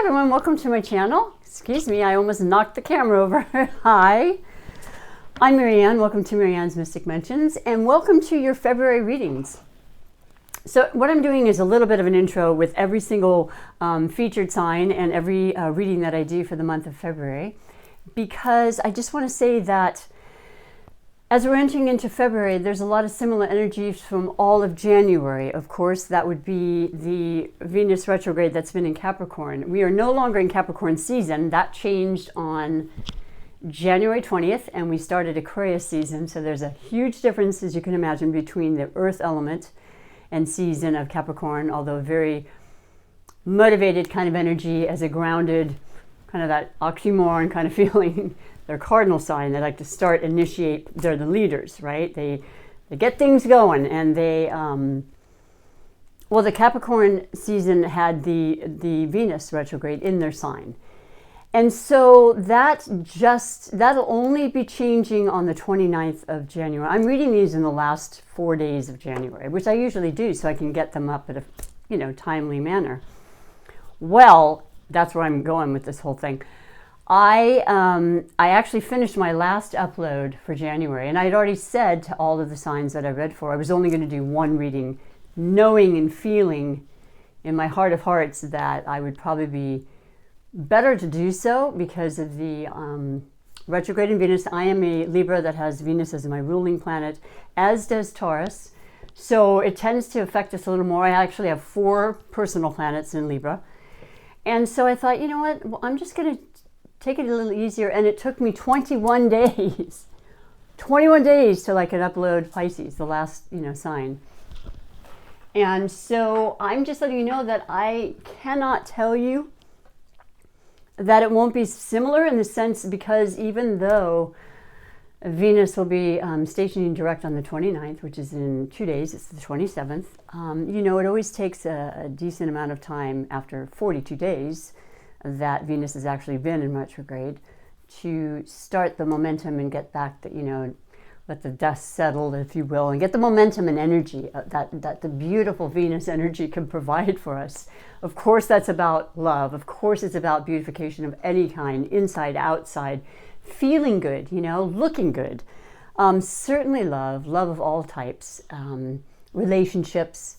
everyone, welcome to my channel. Excuse me, I almost knocked the camera over. Hi, I'm Marianne. Welcome to Marianne's Mystic Mentions, and welcome to your February readings. So what I'm doing is a little bit of an intro with every single featured sign and every reading that I do for the month of February, because I just want to say that as we're entering into February, there's a lot of similar energies from all of January. Of course, that would be the Venus retrograde that's been in Capricorn. We are no longer in Capricorn season. That changed on January 20th, and we started Aquarius season. So there's a huge difference, as you can imagine, between the earth element and season of Capricorn, although very motivated kind of energy as a grounded, kind of that oxymoron kind of feeling. They're cardinal sign. They like to start, initiate. They're the leaders, right? They get things going, and they well, the Capricorn season had the Venus retrograde in their sign, and so that'll only be changing on the 29th of January. I'm reading these in the last 4 days of January, which I usually do, so I can get them up at a timely manner. Well, that's where I'm going with this whole thing. I actually finished my last upload for January, and I had already said to all of the signs that I read for, I was only going to do one reading, knowing and feeling in my heart of hearts that I would probably be better to do so because of the retrograde in Venus. I am a Libra that has Venus as my ruling planet, as does Taurus. So it tends to affect us a little more. I actually have 4 personal planets in Libra. And so I thought, you know what, well, I'm just going to take it a little easier, and it took me 21 days. 21 days till I could upload Pisces, the last, sign. And so I'm just letting you know that I cannot tell you that it won't be similar in the sense, because even though Venus will be stationing direct on the 29th, which is in 2 days, it's the 27th, it always takes a decent amount of time after 42 days that Venus has actually been in retrograde to start the momentum and get back let the dust settle, if you will, and get the momentum and energy that the beautiful Venus energy can provide for us. Of course, that's about love. Of course, it's about beautification of any kind, inside, outside, feeling good, looking good. Certainly love of all types, relationships,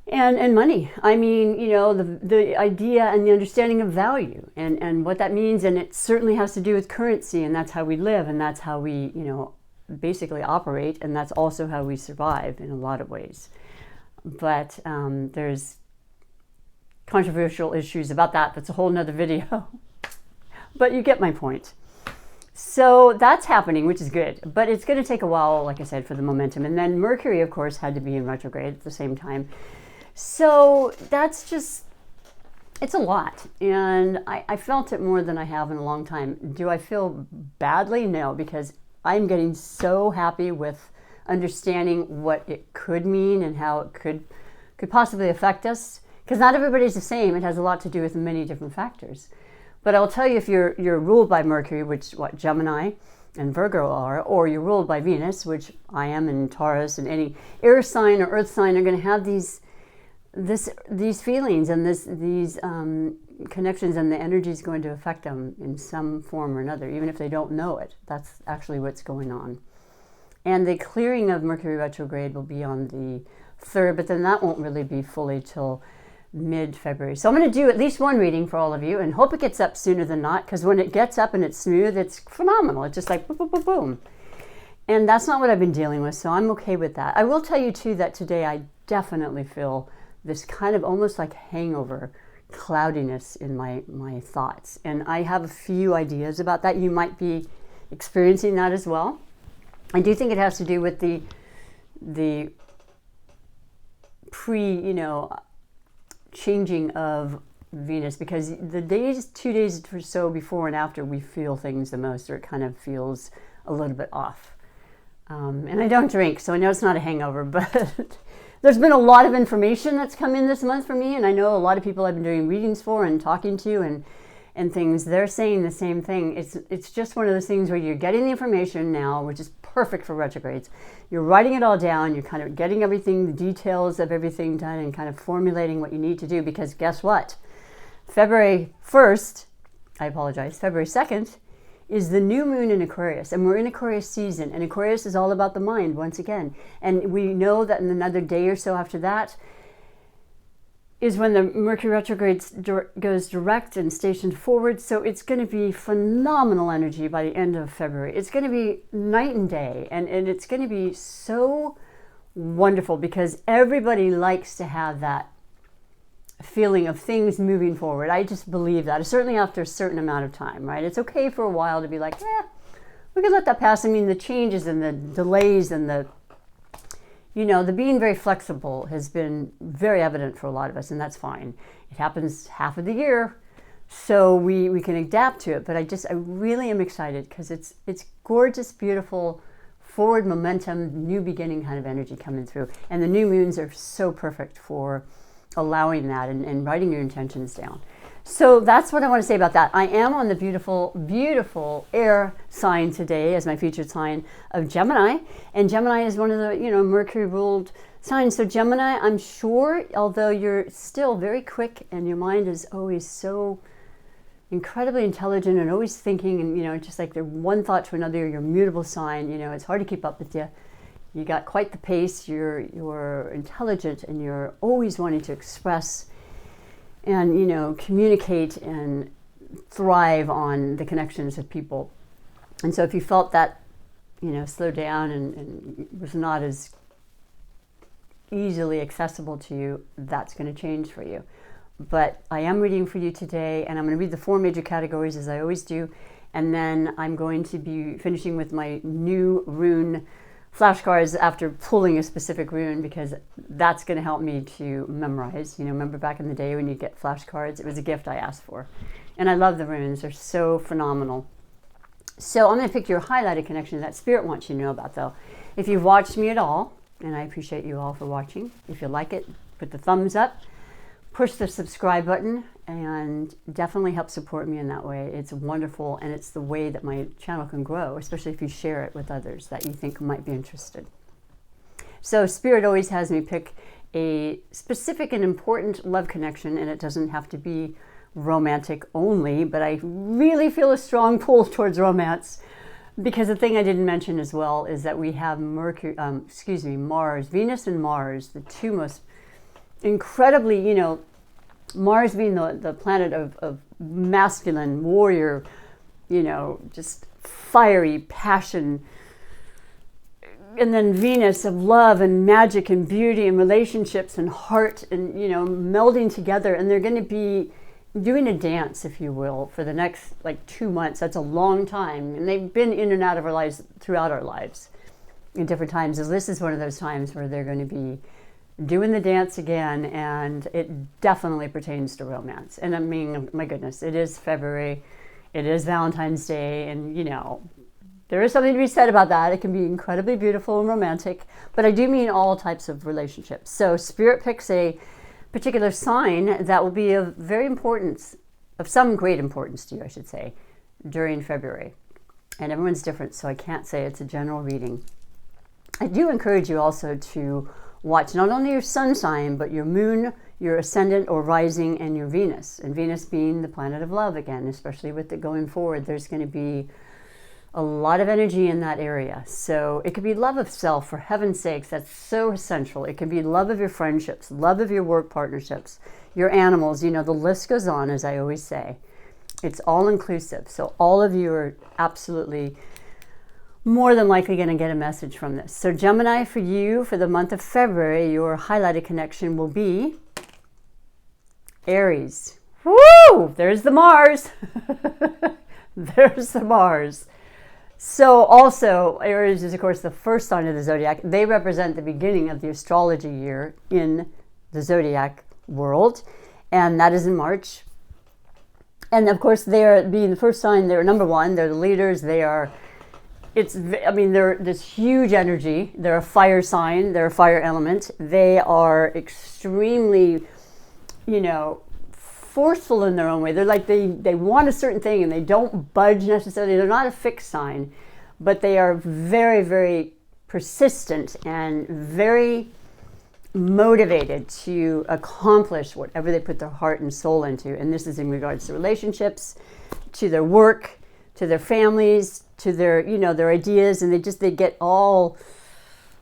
and money. I mean, the idea and the understanding of value and what that means. And it certainly has to do with currency, and that's how we live, and that's how we, basically operate. And that's also how we survive in a lot of ways. But there's controversial issues about that. That's a whole nother video. But you get my point. So that's happening, which is good. But it's going to take a while, like I said, for the momentum. And then Mercury, of course, had to be in retrograde at the same time. So that's just, it's a lot. And I felt it more than I have in a long time. Do I feel badly? No, because I'm getting so happy with understanding what it could mean and how it could possibly affect us. Because not everybody's the same. It has a lot to do with many different factors. But I'll tell you, if you're ruled by Mercury, which what Gemini and Virgo are, or you're ruled by Venus, which I am, and Taurus, and any air sign or earth sign are going to have these feelings and these connections, and the energy is going to affect them in some form or another, even if they don't know it. That's actually what's going on. And the clearing of Mercury retrograde will be on the 3rd, but then that won't really be fully till mid-February. So I'm going to do at least one reading for all of you, and hope it gets up sooner than not, because when it gets up and it's smooth, it's phenomenal. It's just like boom, boom, boom, boom. And that's not what I've been dealing with, so I'm okay with that. I will tell you too that today I definitely feel this kind of almost like hangover cloudiness in my thoughts. And I have a few ideas about that. You might be experiencing that as well. I do think it has to do with the changing of Venus, because the 2 days or so before and after we feel things the most, or it kind of feels a little bit off. And I don't drink, so I know it's not a hangover, but there's been a lot of information that's come in this month for me, and I know a lot of people I've been doing readings for and talking to and things, they're saying the same thing. It's just one of those things where you're getting the information now, which is perfect for retrogrades. You're writing it all down, you're kind of getting everything, the details of everything done, and kind of formulating what you need to do, because guess what? February 1st, I apologize, February 2nd, is the new moon in Aquarius, and we're in Aquarius season, and Aquarius is all about the mind once again. And we know that in another day or so after that is when the Mercury retrograde goes direct and stationed forward. So it's going to be phenomenal energy by the end of February. It's going to be night and day, and it's going to be so wonderful because everybody likes to have that feeling of things moving forward. I just believe that, certainly after a certain amount of time, right? It's okay for a while to be like, we could let that pass. I mean, the changes and the delays and the being very flexible has been very evident for a lot of us, and that's fine. It happens half of the year, so we can adapt to it. But I really am excited because it's gorgeous, beautiful, forward momentum, new beginning kind of energy coming through. And the new moons are so perfect for allowing that and writing your intentions down. So that's what I want to say about that. I am on the beautiful, beautiful air sign today as my featured sign of Gemini. And Gemini is one of the, Mercury ruled signs. So Gemini, I'm sure, although you're still very quick and your mind is always so incredibly intelligent and always thinking, and, just like they're one thought to another, your mutable sign, it's hard to keep up with you. You got quite the pace, you're intelligent, and you're always wanting to express and, communicate and thrive on the connections of people. And so if you felt that, slow down and was not as easily accessible to you, that's going to change for you. But I am reading for you today, and I'm going to read the 4 major categories as I always do. And then I'm going to be finishing with my new rune flashcards after pulling a specific rune, because that's going to help me to memorize. Remember back in the day when you get flashcards? It was a gift I asked for. And I love the runes. They're so phenomenal. So I'm going to pick your highlighted connection that Spirit wants you to know about, though. If you've watched me at all, and I appreciate you all for watching, if you like it, put the thumbs up, push the subscribe button, and definitely help support me in that way. It's wonderful, and it's the way that my channel can grow, especially if you share it with others that you think might be interested. So Spirit always has me pick a specific and important love connection, and it doesn't have to be romantic only, but I really feel a strong pull towards romance, because the thing I didn't mention as well is that we have Mars, Venus and Mars, the two most incredibly, Mars being the planet of masculine, warrior, just fiery passion. And then Venus of love and magic and beauty and relationships and heart and, melding together. And they're going to be doing a dance, if you will, for the next 2 months. That's a long time. And they've been in and out of our lives throughout our lives in different times. So this is one of those times where they're going to be doing the dance again, and it definitely pertains to romance. And I mean, my goodness, it is February, it is Valentine's Day, and there is something to be said about that. It can be incredibly beautiful and romantic, but I do mean all types of relationships. So Spirit picks a particular sign that will be of some great importance to you, I should say, during February. And everyone's different, so I can't say it's a general reading. I do encourage you also to watch not only your sun sign, but your moon, your ascendant or rising, and your Venus. And Venus being the planet of love again, especially with it going forward, there's going to be a lot of energy in that area. So it could be love of self, for heaven's sakes, that's so essential. It could be love of your friendships, love of your work partnerships, your animals, the list goes on, as I always say. It's all inclusive. So all of you are absolutely more than likely going to get a message from this. So Gemini, for you, for the month of February, your highlighted connection will be Aries. Woo! There's the Mars. There's the Mars. So also, Aries is, of course, the first sign of the zodiac. They represent the beginning of the astrology year in the zodiac world, and that is in March. And of course, they're being the first sign, they're number one, they're the leaders, they're this huge energy. They're a fire sign, they're a fire element. They are extremely, forceful in their own way. They're like, they want a certain thing and they don't budge necessarily. They're not a fixed sign, but they are very, very persistent and very motivated to accomplish whatever they put their heart and soul into. And this is in regards to relationships, to their work, to their families, to their, you know, their ideas, and they get all,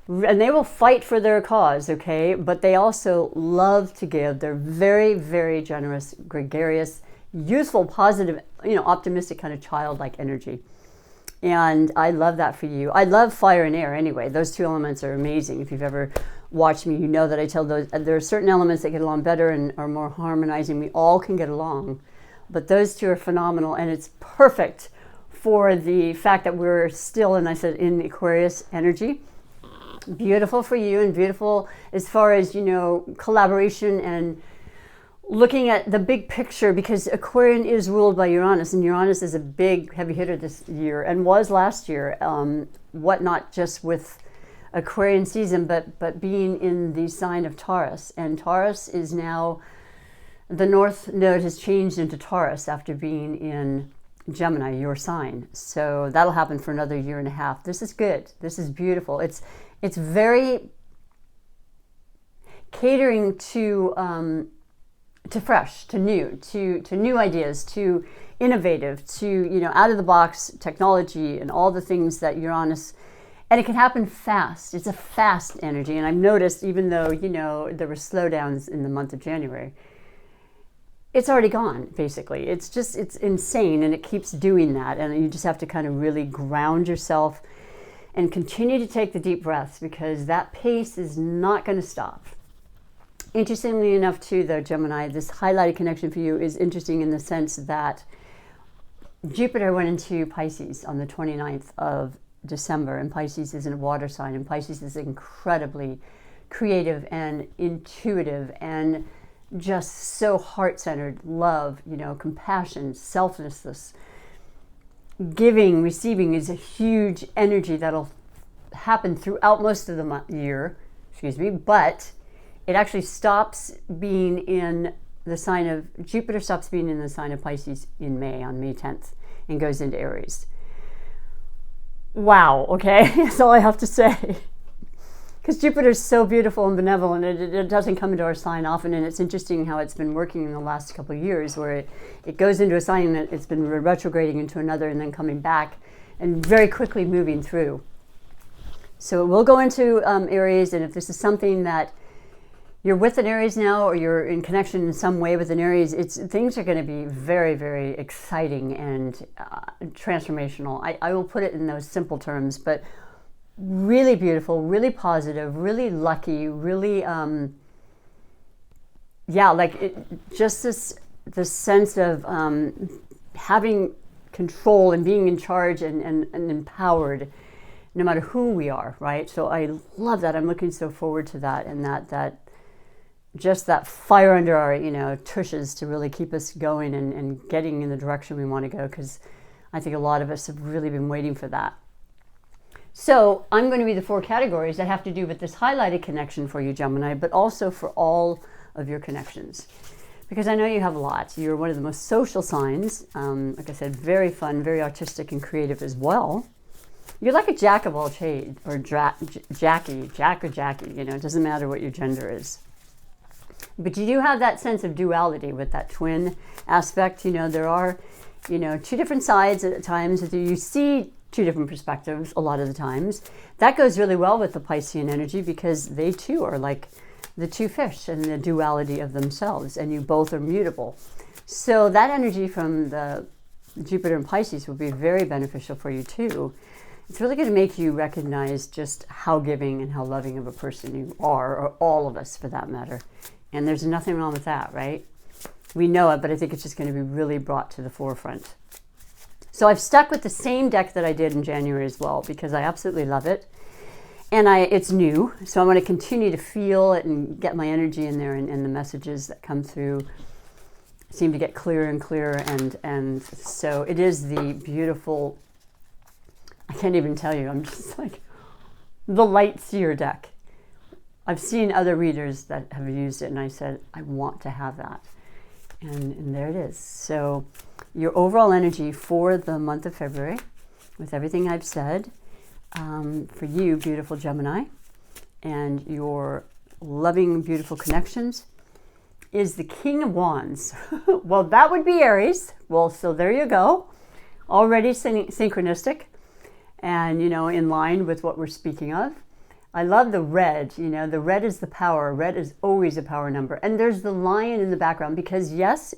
and they will fight for their cause, okay? But they also love to give. They're very, very generous, gregarious, youthful, positive, you know, optimistic kind of childlike energy. And I love that for you. I love fire and air anyway. Those two elements are amazing. If you've ever watched me, you know that I tell those, there are certain elements that get along better and are more harmonizing. We all can get along. But those two are phenomenal, and it's perfect for the fact that we're still, and I said, in Aquarius energy. Beautiful for you, and beautiful as far as, you know, collaboration and looking at the big picture, because Aquarian is ruled by Uranus, and Uranus is a big heavy hitter this year and was last year. What not just with Aquarian season, but being in the sign of Taurus. And Taurus is now, the North Node has changed into Taurus after being in Gemini, your sign. So that'll happen for another year and a half. This is good. This is beautiful. It's very catering to fresh, to new ideas, to innovative, to, you know, out of the box technology and all the things that Uranus, and it can happen fast. It's a fast energy. And I've noticed, even though, you know, there were slowdowns in the month of January, it's already gone, basically. It's insane, and it keeps doing that. And you just have to kind of really ground yourself and continue to take the deep breaths, because that pace is not going to stop. Interestingly enough, too, though, Gemini, this highlighted connection for you is interesting in the sense that Jupiter went into Pisces on the 29th of December, and Pisces is a water sign, and Pisces is incredibly creative and intuitive and just so heart-centered. Love, you know, compassion, selflessness, giving, receiving is a huge energy that'll happen throughout most of the year, but it actually stops being in the sign of, Jupiter stops being in the sign of Pisces in May, on May 10th, and goes into Aries. Wow, okay, that's all I have to say. Because Jupiter is so beautiful and benevolent, it doesn't come into our sign often, and it's interesting how it's been working in the last couple of years, where it goes into a sign that it's been retrograding into another and then coming back and very quickly moving through. So it will go into Aries, and if this is something that you're with an Aries now, or you're in connection in some way with an Aries, things are going to be very, very exciting and transformational. I will put it in those simple terms, but really beautiful, really positive, really lucky, really, just this sense of having control and being in charge and empowered, no matter who we are, right? So I love that. I'm looking so forward to that, and that just that fire under our, you know, tushes to really keep us going and getting in the direction we want to go, because I think a lot of us have really been waiting for that. So I'm going to be the 4 categories that have to do with this highlighted connection for you, Gemini, but also for all of your connections, because I know you have lots. You're one of the most social signs. Like I said, very fun, very artistic and creative as well. You're like a jack of all trades, or Jack or Jackie, you know, it doesn't matter what your gender is. But you do have that sense of duality with that twin aspect. You know, there are, you know, 2 different sides at times. You see 2 different perspectives a lot of the times. That goes really well with the Piscean energy, because they too are like the 2 fish and the duality of themselves, and you both are mutable. So that energy from the Jupiter and Pisces will be very beneficial for you too. It's really going to make you recognize just how giving and how loving of a person you are, or all of us for that matter. And there's nothing wrong with that, right? We know it, but I think it's just going to be really brought to the forefront. So I've stuck with the same deck that I did in January as well, because I absolutely love it. And it's new, so I'm going to continue to feel it and get my energy in there, and the messages that come through seem to get clearer and clearer. And so it is the beautiful, I can't even tell you, I'm just like, the Light Seer deck. I've seen other readers that have used it, and I said, I want to have that. And there it is. So your overall energy for the month of February, with everything I've said, for you, beautiful Gemini, and your loving, beautiful connections is the King of Wands. Well, that would be Aries. Well, so there you go. Already synchronistic and, in line with what we're speaking of. I love the red. The red is the power. Red is always a power number. And there's the lion in the background because, yes,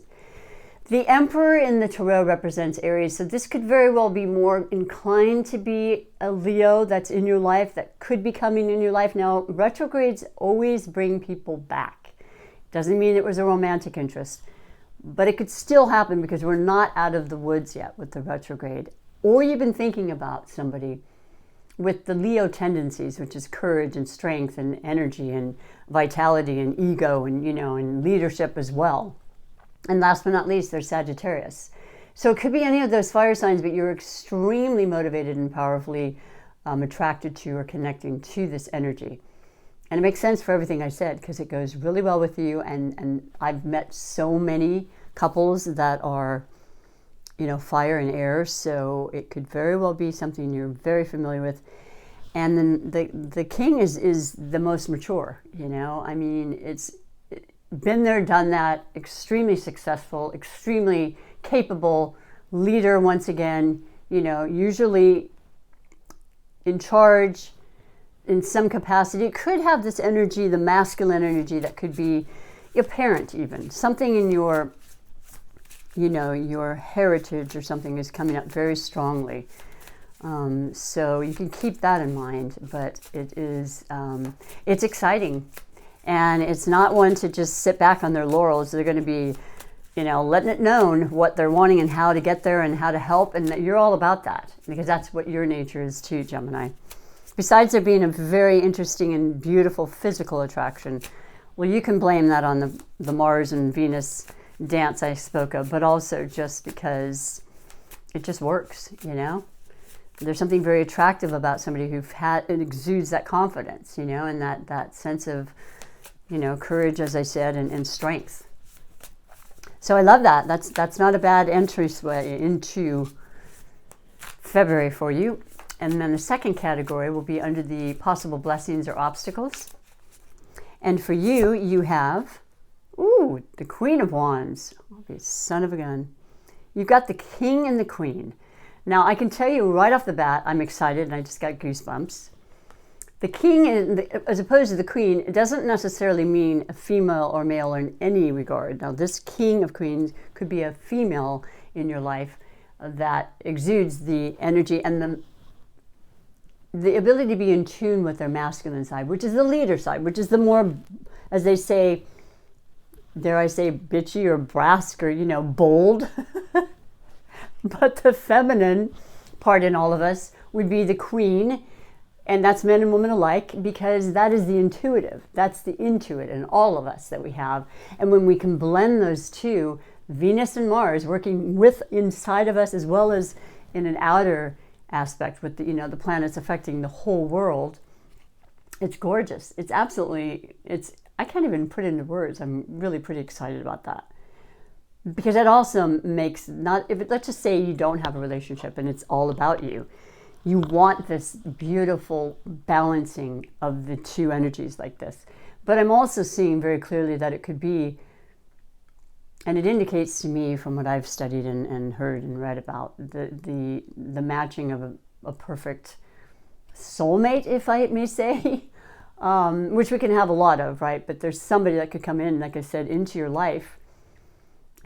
the Emperor in the Tarot represents Aries. So this could very well be more inclined to be a Leo that's in your life, that could be coming in your life. Now, retrogrades always bring people back. Doesn't mean it was a romantic interest, but it could still happen because we're not out of the woods yet with the retrograde. Or you've been thinking about somebody with the Leo tendencies, which is courage and strength and energy and vitality and ego and, and leadership as well. And last but not least, there's Sagittarius. So it could be any of those fire signs, but you're extremely motivated and powerfully attracted to or connecting to this energy. And it makes sense for everything I said because it goes really well with you. And I've met so many couples that are, fire and air. So it could very well be something you're very familiar with. And then the king is the most mature, I mean, it's been there, done that, extremely successful, extremely capable leader once again, usually in charge, in some capacity. It could have this energy, the masculine energy that could be your parent even. Something in your, your heritage or something is coming up very strongly. So you can keep that in mind, but it is, it's exciting. And it's not one to just sit back on their laurels. They're going to be, letting it known what they're wanting and how to get there and how to help. And you're all about that because that's what your nature is too, Gemini. Besides there being a very interesting and beautiful physical attraction, well, you can blame that on the Mars and Venus dance I spoke of, but also just because it just works, There's something very attractive about somebody it exudes that confidence, and that sense of, courage, as I said, and strength. So I love that. That's not a bad entryway into February for you. And then the second category will be under the possible blessings or obstacles. And for you, you have, the Queen of Wands. Okay, son of a gun. You've got the King and the Queen. Now, I can tell you right off the bat, I'm excited and I just got goosebumps. The King, as opposed to the Queen, it doesn't necessarily mean a female or male in any regard. Now, this King of Queens could be a female in your life that exudes the energy and the ability to be in tune with their masculine side, which is the leader side, which is the more, as they say, dare I say, bitchy or brusque or, bold. But the feminine part in all of us would be the Queen, and that's men and women alike, because that is the intuitive. That's the intuit in all of us that we have. And when we can blend those two, Venus and Mars working with inside of us as well as in an outer aspect with the planets affecting the whole world, it's gorgeous. It's absolutely, I can't even put it into words. I'm really pretty excited about that. Because that also makes, let's just say you don't have a relationship and it's all about you. You want this beautiful balancing of the two energies like this. But I'm also seeing very clearly that it could be, and it indicates to me from what I've studied and heard and read about, the matching of a perfect soulmate, if I may say, which we can have a lot of, right? But there's somebody that could come in, like I said, into your life,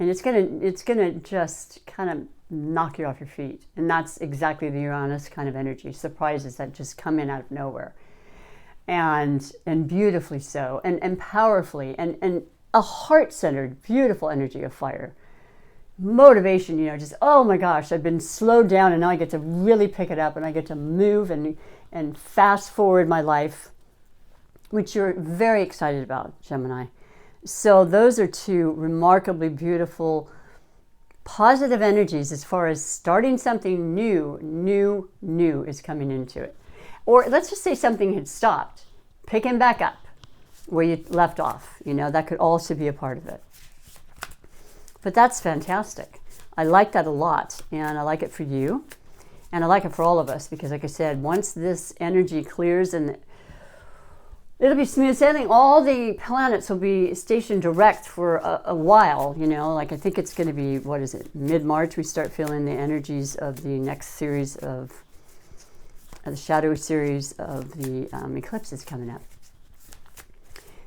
and it's gonna just kind of knock you off your feet. And that's exactly the Uranus kind of energy, surprises that just come in out of nowhere. And beautifully so, and powerfully, and a heart-centered, beautiful energy of fire. Motivation, just, oh my gosh, I've been slowed down and now I get to really pick it up and I get to move and fast forward my life, which you're very excited about, Gemini. So those are two remarkably beautiful, positive energies as far as starting something new is coming into it. Or let's just say something had stopped, picking back up where you left off, that could also be a part of it. But that's fantastic. I like that a lot, and I like it for you, and I like it for all of us, because like I said, once this energy clears and it'll be smooth sailing. All the planets will be stationed direct for a while, you know, like I think it's going to be, what is it, mid-March, we start feeling the energies of the next series of, the shadowy series of the eclipses coming up.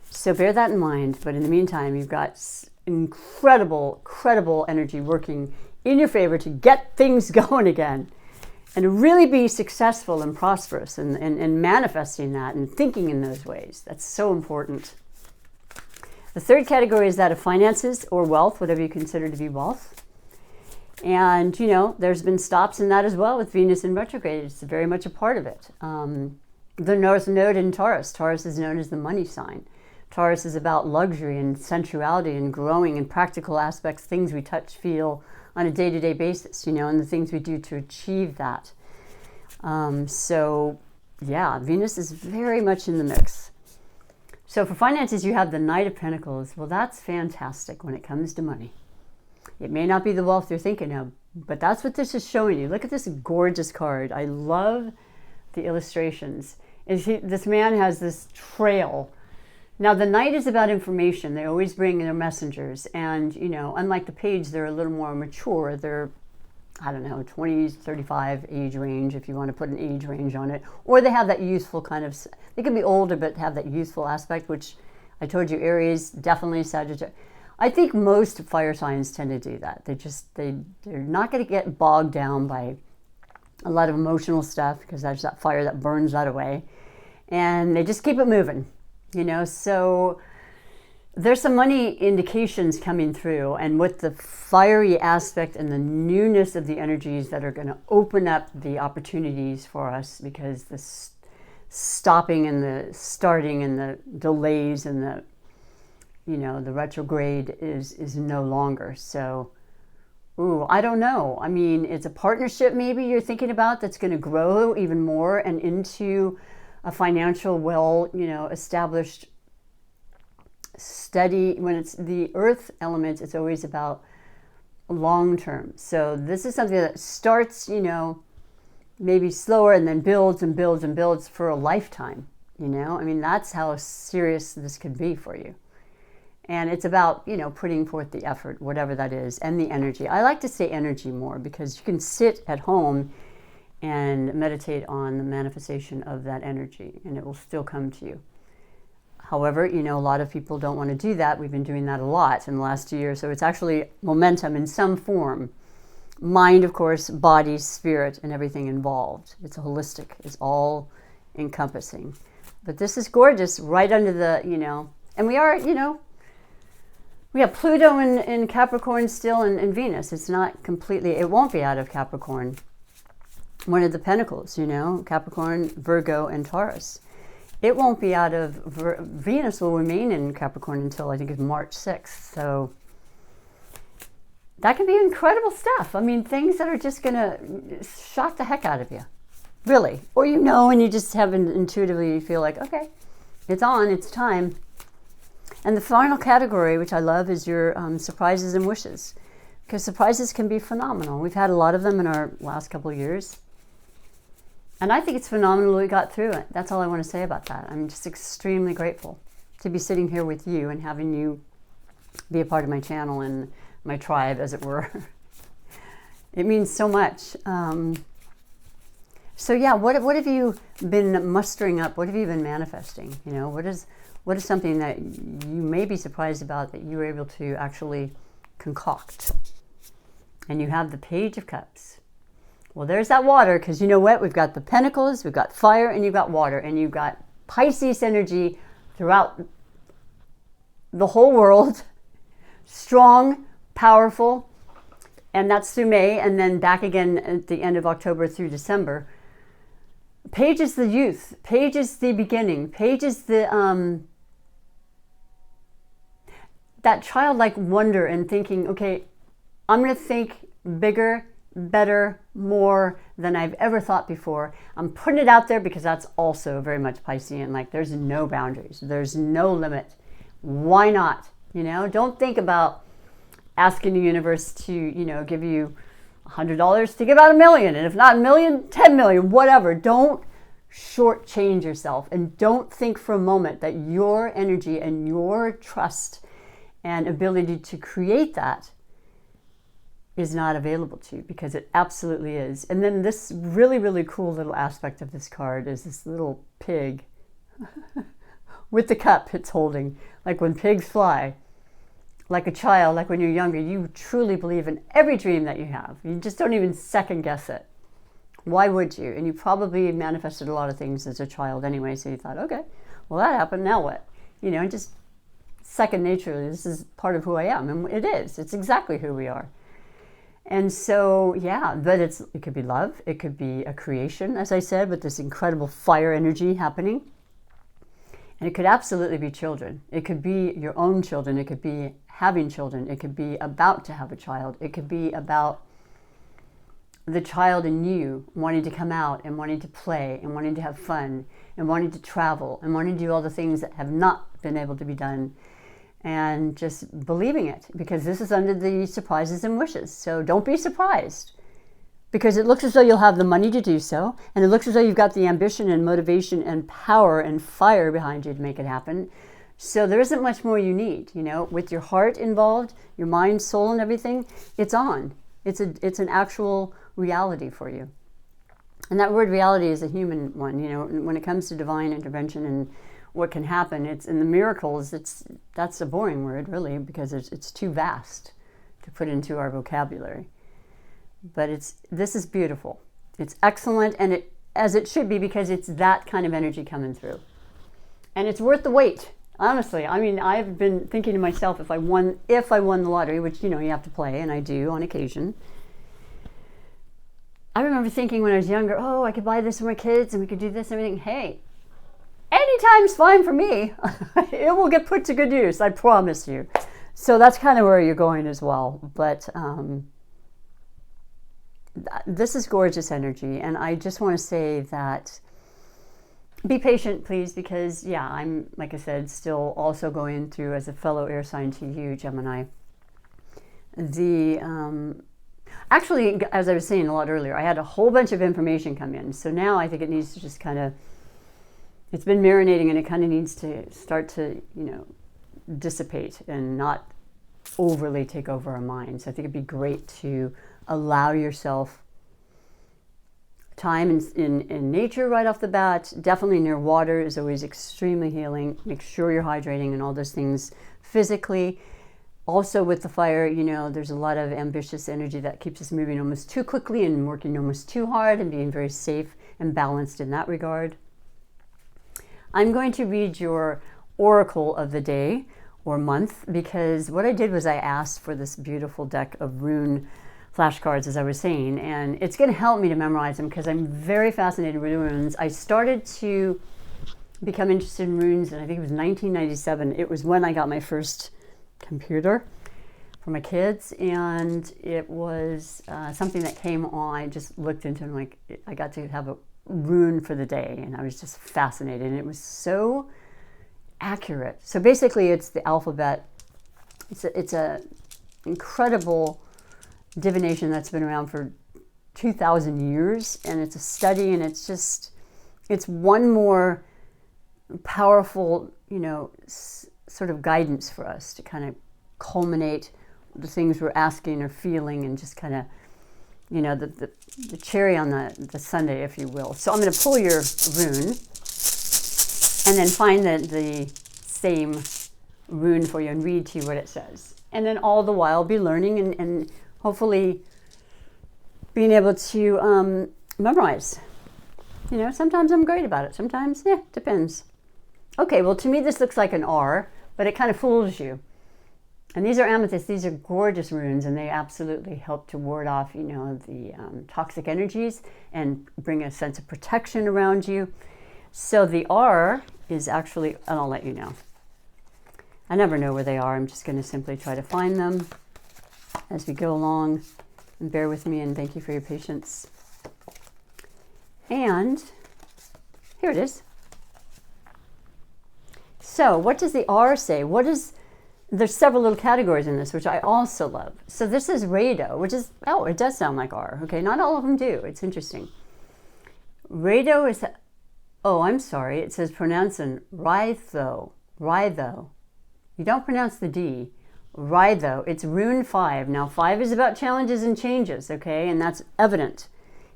So bear that in mind. But in the meantime, you've got incredible energy working in your favor to get things going again. And to really be successful and prosperous and manifesting that and thinking in those ways. That's so important. The third category is that of finances or wealth, whatever you consider to be wealth. And, you know, there's been stops in that as well with Venus in retrograde. It's very much a part of it. The North Node in Taurus. Taurus is known as the money sign. Taurus is about luxury and sensuality and growing and practical aspects, things we touch, feel, on a day-to-day basis, you know, and the things we do to achieve that. So, yeah, Venus is very much in the mix. So for finances, you have the Knight of Pentacles. Well, that's fantastic when it comes to money. It may not be the wealth you're thinking of, but that's what this is showing you. Look at this gorgeous card. I love the illustrations. This man has this trail. Now, the Knight is about information. They always bring their messengers. And, you know, unlike the Page, they're a little more mature. They're, I don't know, 20, 35 age range, if you want to put an age range on it. Or they have that youthful kind of, they can be older, but have that youthful aspect, which I told you, Aries, definitely Sagittarius. I think most fire signs tend to do that. They're not going to get bogged down by a lot of emotional stuff, because there's that fire that burns that away. And they just keep it moving. You know, so there's some money indications coming through, and with the fiery aspect and the newness of the energies that are going to open up the opportunities for us, because the stopping and the starting and the delays and the, you know, the retrograde is no longer. So, ooh, I don't know. I mean, it's a partnership maybe you're thinking about that's going to grow even more and into a financial, well, you know, established, steady. When it's the earth element, it's always about long term. So this is something that starts, you know, maybe slower and then builds and builds and builds for a lifetime, you know. I mean, that's how serious this could be for you. And it's about, you know, putting forth the effort, whatever that is, and the energy. I like to say energy more, because you can sit at home and meditate on the manifestation of that energy, and it will still come to you. However, you know, a lot of people don't want to do that. We've been doing that a lot in the last 2 years. So it's actually momentum in some form. Mind, of course, body, spirit, and everything involved. It's holistic. It's all encompassing. But this is gorgeous, right under the, you know, and we are, you know, we have Pluto in Capricorn still, and Venus. It's not completely, it won't be out of Capricorn. One of the pentacles, you know, Capricorn, Virgo, and Taurus. It won't be out of, Venus will remain in Capricorn until I think it's March 6th. So that can be incredible stuff. I mean, things that are just going to shock the heck out of you, really. Or you know, and you just have intuitively feel like, okay, it's on, it's time. And the final category, which I love, is your surprises and wishes. Because surprises can be phenomenal. We've had a lot of them in our last couple of years. And I think it's phenomenal we got through it. That's all I want to say about that. I'm just extremely grateful to be sitting here with you and having you be a part of my channel and my tribe, as it were. It means so much. So yeah, what have you been mustering up? What have you been manifesting? You know, what is something that you may be surprised about that you were able to actually concoct? And you have the Page of Cups. Well, there's that water, because you know what? We've got the Pentacles, we've got fire, and you've got water, and you've got Pisces energy throughout the whole world. Strong, powerful, and that's through May, and then back again at the end of October through December. Page is the youth. Page is the beginning. Page is the that childlike wonder and thinking, okay, I'm going to think bigger, better, more than I've ever thought before. I'm putting it out there because that's also very much Piscean. Like, there's no boundaries. There's no limit. Why not? You know, don't think about asking the universe to, you know, give you $100 to give out $1 million. And if not $1 million, $10 million, whatever. Don't shortchange yourself, and don't think for a moment that your energy and your trust and ability to create that is not available to you, because it absolutely is. And then this really, really cool little aspect of this card is this little pig with the cup it's holding. Like when pigs fly, like a child, like when you're younger, you truly believe in every dream that you have. You just don't even second guess it. Why would you? And you probably manifested a lot of things as a child anyway, so you thought, okay, well that happened, now what? You know, just second nature, this is part of who I am. And it is, it's exactly who we are. And so, yeah, but it could be love, it could be a creation, as I said, with this incredible fire energy happening. And it could absolutely be children. It could be your own children, it could be having children, it could be about to have a child, it could be about the child in you wanting to come out and wanting to play and wanting to have fun and wanting to travel and wanting to do all the things that have not been able to be done, and just believing it, because this is under the surprises and wishes. So don't be surprised, because it looks as though you'll have the money to do so, and it looks as though you've got the ambition and motivation and power and fire behind you to make it happen. So there isn't much more you need, you know, with your heart involved, your mind, soul, and everything, it's on. It's an actual reality for you. And that word reality is a human one, you know, when it comes to divine intervention and what can happen, it's in the miracles, that's a boring word really, because it's too vast to put into our vocabulary. But this is beautiful. It's excellent, and as it should be, because it's that kind of energy coming through. And it's worth the wait. Honestly, I mean, I've been thinking to myself, if I won the lottery, which, you know, you have to play, and I do on occasion. I remember thinking when I was younger, oh, I could buy this for my kids and we could do this and everything. Hey, anytime's fine for me. It will get put to good use, I promise you. So that's kind of where you're going as well. But this is gorgeous energy. And I just want to say that be patient, please, because, yeah, I'm, like I said, still also going through, as a fellow air sign to you, Gemini, actually, as I was saying a lot earlier, I had a whole bunch of information come in. So now I think it needs to just kind of, it's been marinating, and it kind of needs to start to, you know, dissipate and not overly take over our minds. I think it'd be great to allow yourself time in nature right off the bat. Definitely near water is always extremely healing. Make sure you're hydrating and all those things physically. Also with the fire, you know, there's a lot of ambitious energy that keeps us moving almost too quickly and working almost too hard, and being very safe and balanced in that regard. I'm going to read your oracle of the day or month, because what I did was I asked for this beautiful deck of rune flashcards, as I was saying, and it's going to help me to memorize them, because I'm very fascinated with runes. I started to become interested in runes, and I think it was 1997. It was when I got my first computer for my kids, and it was something that came on. I just looked into it, and like, I got to have a rune for the day, and I was just fascinated, and it was so accurate. So basically it's the alphabet. It's a incredible divination that's been around for 2,000 years, and it's a study, and it's one more powerful, you know, sort of guidance for us to kind of culminate the things we're asking or feeling, and just kind of, you know, the cherry on the sundae, if you will. So I'm going to pull your rune and then find the same rune for you and read to you what it says. And then all the while be learning and hopefully being able to memorize. You know, sometimes I'm great about it. Sometimes, yeah, depends. Okay, well, to me this looks like an R, but it kind of fools you. And these are amethysts. These are gorgeous runes, and they absolutely help to ward off, you know, the toxic energies and bring a sense of protection around you. So the R is actually, and I'll let you know. I never know where they are. I'm just going to simply try to find them as we go along. And bear with me, and thank you for your patience. And here it is. So what does the R say? There's several little categories in this, which I also love. So this is Rado, which is, oh, it does sound like R. Okay, not all of them do. It's interesting. Rado is Oh, I'm sorry. It says pronouncing rhytho. Rhytho. You don't pronounce the D. Rhytho. It's rune 5. Now 5 is about challenges and changes, okay? And that's evident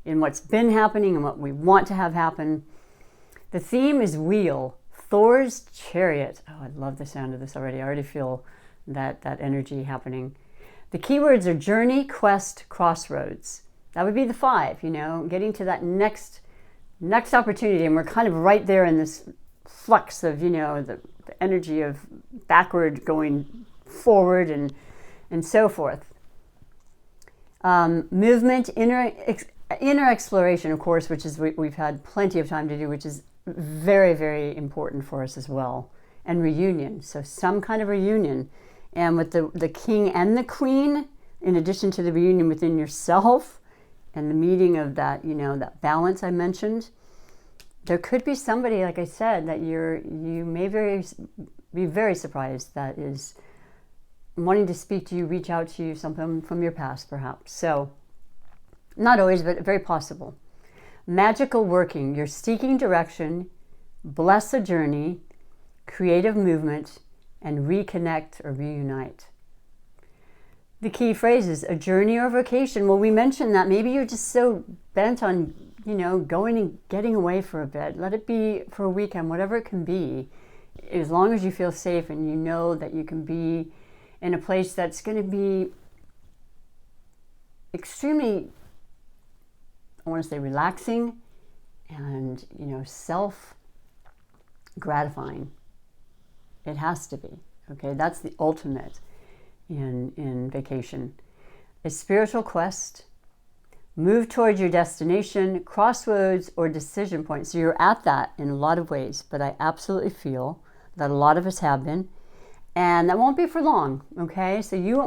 in what's been happening and what we want to have happen. The theme is wheel. Thor's chariot. Oh, I love the sound of this already. I already feel that energy happening. The keywords are journey, quest, crossroads. That would be the 5, you know, getting to that next opportunity. And we're kind of right there in this flux of, you know, the energy of backward going forward and so forth. Movement, inner exploration, of course, which is we've had plenty of time to do, which is very, very important for us as well. And reunion. So some kind of reunion. And with the king and the queen, in addition to the reunion within yourself and the meeting of that, you know, that balance I mentioned, there could be somebody, like I said, that you may be very surprised that is wanting to speak to you, reach out to you, something from your past perhaps. So not always, but very possible. Magical working. You're seeking direction, bless a journey, creative movement, and reconnect or reunite. The key phrases, a journey or vacation. Well, we mentioned that maybe you're just so bent on, you know, going and getting away for a bit. Let it be for a weekend, whatever it can be, as long as you feel safe and you know that you can be in a place that's going to be extremely, I want to say, relaxing and, you know, self-gratifying. It has to be, okay? That's the ultimate in vacation. A spiritual quest, move towards your destination, crossroads, or decision point. So you're at that in a lot of ways, but I absolutely feel that a lot of us have been, and that won't be for long, okay? So you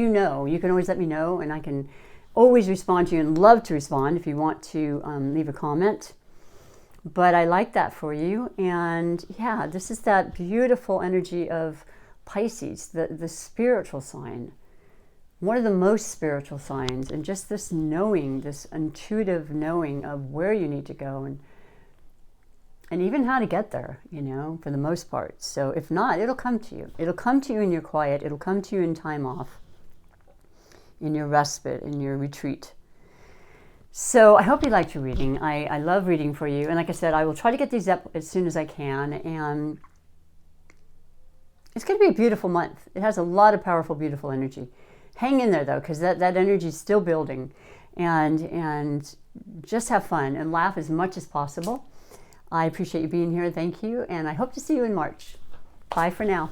know. You can always let me know, and I can always respond to you and love to respond if you want to leave a comment. But I like that for you. And yeah, this is that beautiful energy of Pisces, the spiritual sign. One of the most spiritual signs. And just this knowing, this intuitive knowing of where you need to go and even how to get there, you know, for the most part. So if not, it'll come to you. It'll come to you in your quiet. It'll come to you in time off, in your respite, in your retreat. So I hope you liked your reading. I love reading for you. And like I said, I will try to get these up as soon as I can. And it's going to be a beautiful month. It has a lot of powerful, beautiful energy. Hang in there, though, because that energy is still building. And just have fun and laugh as much as possible. I appreciate you being here. Thank you. And I hope to see you in March. Bye for now.